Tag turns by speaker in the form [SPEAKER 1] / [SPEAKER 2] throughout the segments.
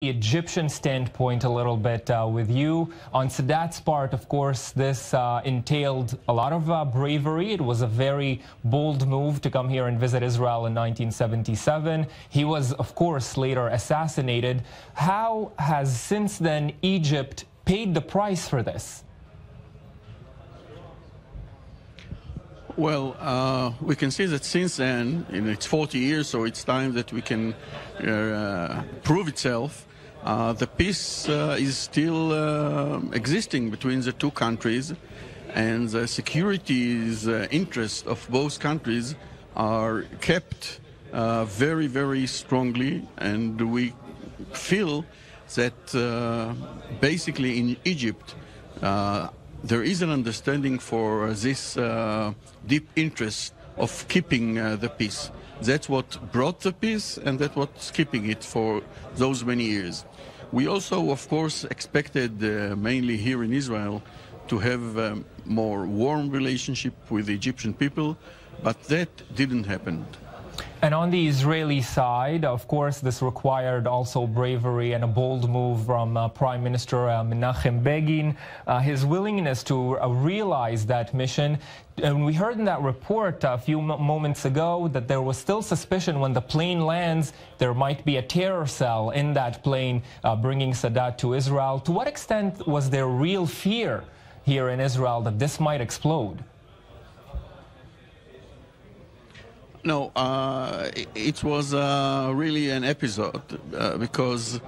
[SPEAKER 1] Egyptian standpoint a little bit with you. On Sadat's part, of course, this entailed a lot of bravery. It was a very bold move to come here and visit Israel in 1977. He was, of course, later assassinated. How has since then Egypt paid the price for this?
[SPEAKER 2] Well, we can see that since then, it's 40 years, so it's time that we can prove itself. The peace is still existing between the two countries, and the security interests of both countries are kept very, very strongly, and we feel that basically in Egypt, there is an understanding for this deep interest of keeping the peace. That's what brought the peace, and that's what's keeping it for those many years. We also, of course, expected, mainly here in Israel, to have a more warm relationship with the Egyptian people, but that didn't happen.
[SPEAKER 1] And on the Israeli side, of course, this required also bravery and a bold move from Prime Minister Menachem Begin, his willingness to realize that mission. And we heard in that report a few moments ago that there was still suspicion when the plane lands, there might be a terror cell in that plane bringing Sadat to Israel. To what extent was there real fear here in Israel that this might explode?
[SPEAKER 2] No, it was really an episode because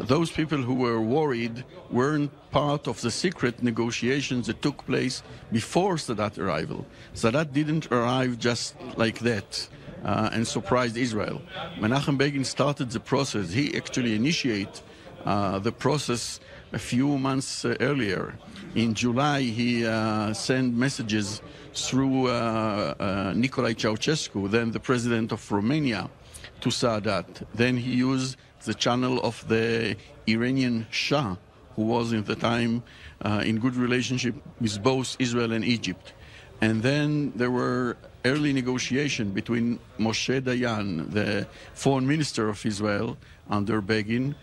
[SPEAKER 2] those people who were worried weren't part of the secret negotiations that took place before Sadat's arrival. Sadat didn't arrive just like that and surprised Israel. Menachem Begin started the process. He actually initiated the process a few months earlier. In July, he sent messages through Nicolae Ceausescu, then the president of Romania, to Sadat. Then he used the channel of the Iranian Shah, who was at the time in good relationship with both Israel and Egypt. And then there were early negotiations between Moshe Dayan, the foreign minister of Israel under Begin,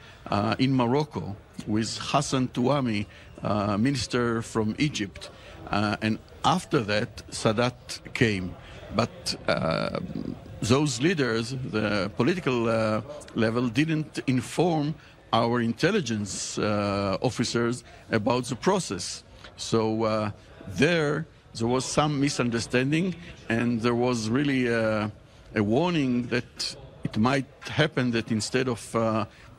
[SPEAKER 2] in Morocco, with Hassan Touami, minister from Egypt. And after that, Sadat came. But those leaders, the political level, didn't inform our intelligence officers about the process. So there was some misunderstanding, and there was really a warning that it might happen that instead of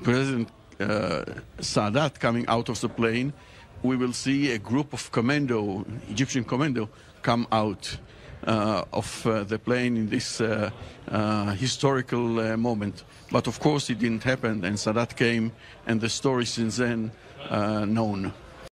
[SPEAKER 2] President Sadat coming out of the plane, we will see a group of Egyptian commando, come out of the plane in this historical moment. But of course it didn't happen, and Sadat came, and the story since then known.